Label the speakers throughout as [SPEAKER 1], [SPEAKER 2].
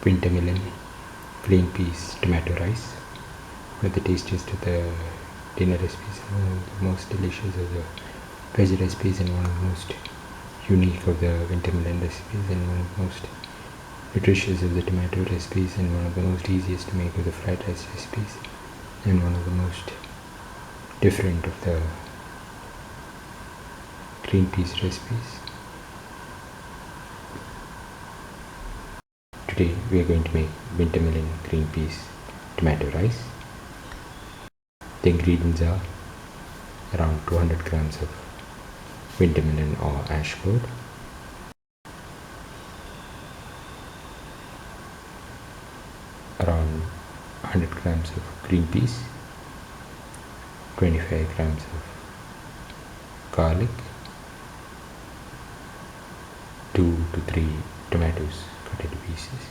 [SPEAKER 1] winter melon, green peas, tomato rice. One of the tastiest of the dinner recipes, and one of the most delicious of the veg recipes, and one of the most unique of the winter melon recipes, and one of the most nutritious of the tomato recipes, and one of the most easiest to make of the fried rice recipes, and one of the most different of the green peas recipes. Today we are going to make winter melon, green peas, tomato rice. The ingredients are around 200 grams of winter melon or ash gourd, around 100 grams of green peas, 25 grams of garlic, 2 to 3 tomatoes cut into pieces,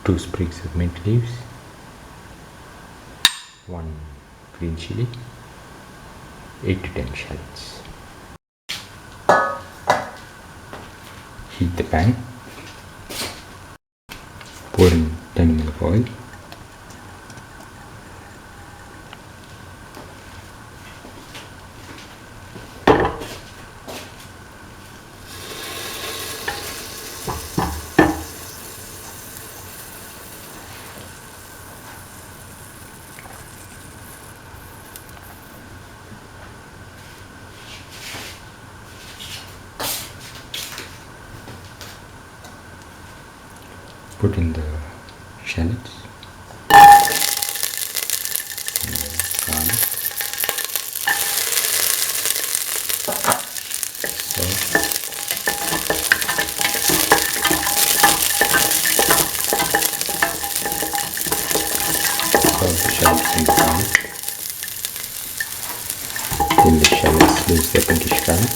[SPEAKER 1] two sprigs of mint leaves, 1 green chili, 8 to 10 shallots. Heat the pan, pour in 10 ml of oil, put in the shallots and the garlic, salt, the shallots and the garlic till the shallots lose their pinkish color.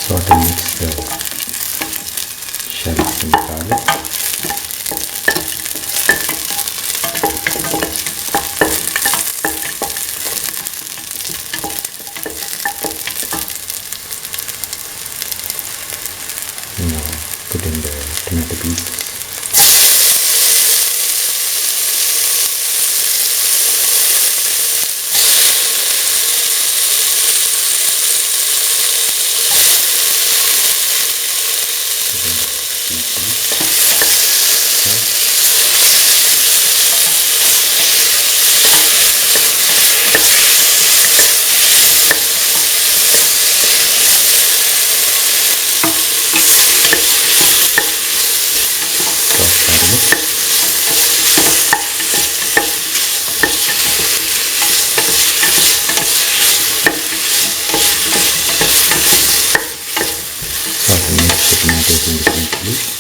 [SPEAKER 1] Sort and mix the shallots and garlic. Now put in the tomato pieces. Tomatoes in the green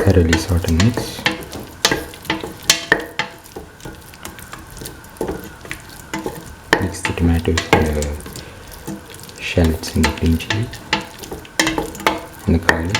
[SPEAKER 1] thoroughly sort and mix. the tomatoes and the shallots and the green chili and the garlic.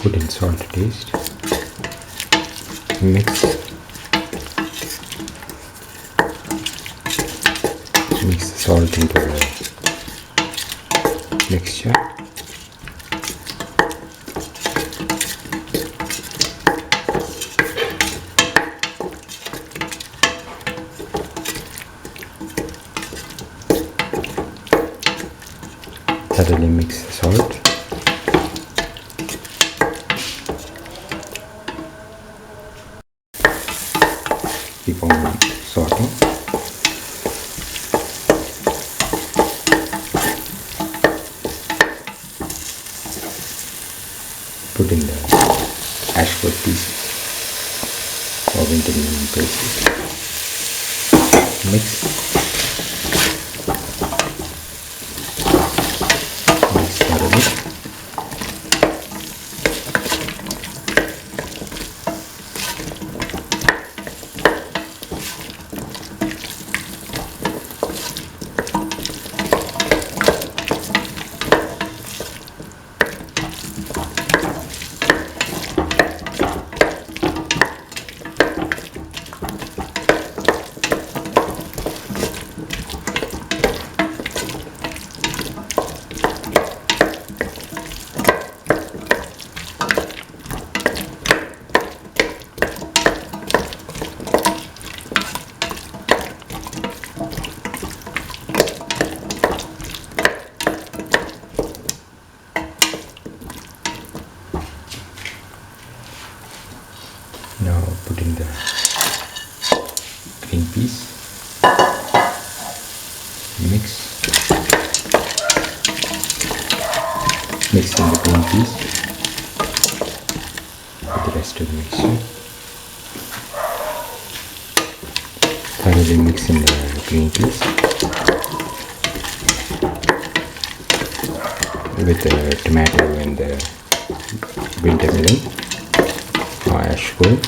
[SPEAKER 1] Put in salt to taste. Mix the salt into the mixture. Thoroughly mix the salt. Keep on sauteing. Put in the ashwood pieces or winter melon pieces. Mix thoroughly. Now put in the green peas. Mix in the green peas with the rest of the mixture. Thoroughly mix in the green peas with the tomato and the winter melon or ashwood.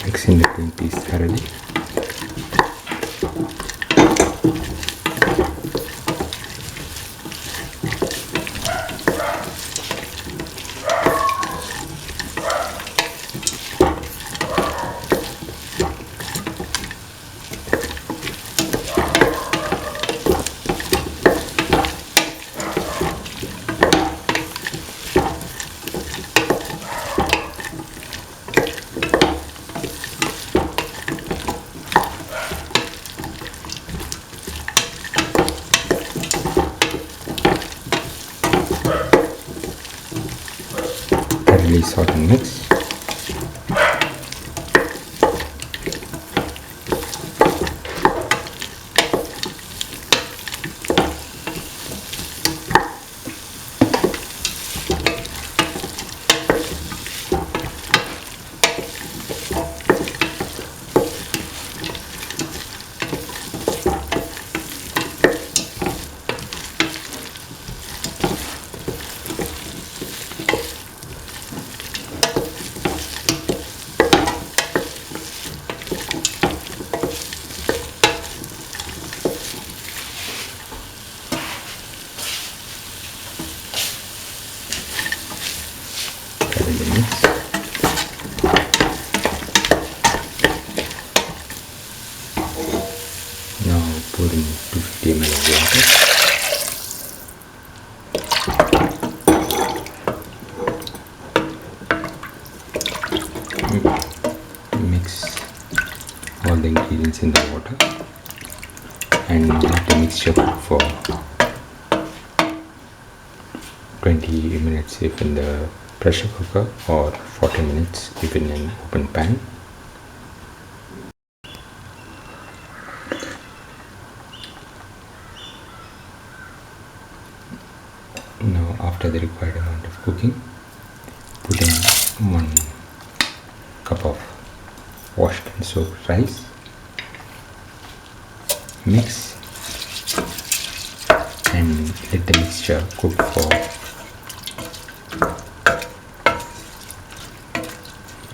[SPEAKER 1] Mix in the green peas thoroughly. Thoroughly saute and mix. pour in 250 ml of water. Mix all the ingredients in the water and let the mixture cook for 20 minutes if in the pressure cooker or 40 minutes if in an open pan. Now after the required amount of cooking, put in 1 cup of washed and soaked rice. Mix and let the mixture cook for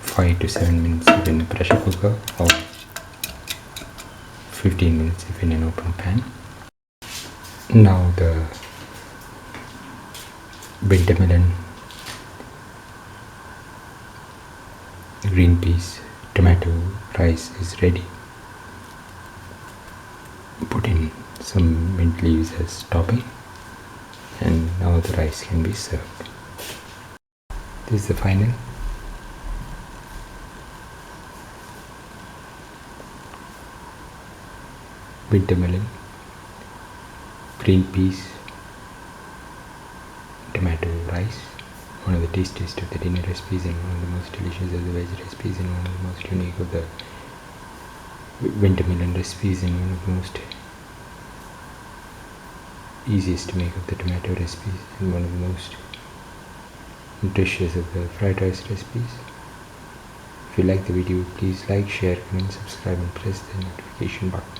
[SPEAKER 1] 5 to 7 minutes if in a pressure cooker or 15 minutes if in an open pan. Now the winter melon, green peas, tomato, rice is ready. Put in some mint leaves as topping and now the rice can be served. This is the final. Winter melon, green peas, tomato, rice. One of the tastiest of the dinner recipes and one of the most delicious of the veg recipes and one of the most unique of the winter melon recipes and one of the most easiest to make of the tomato recipes and one of the most nutritious of the fried rice recipes. If you like the video, please like, share, comment, subscribe and press the notification button.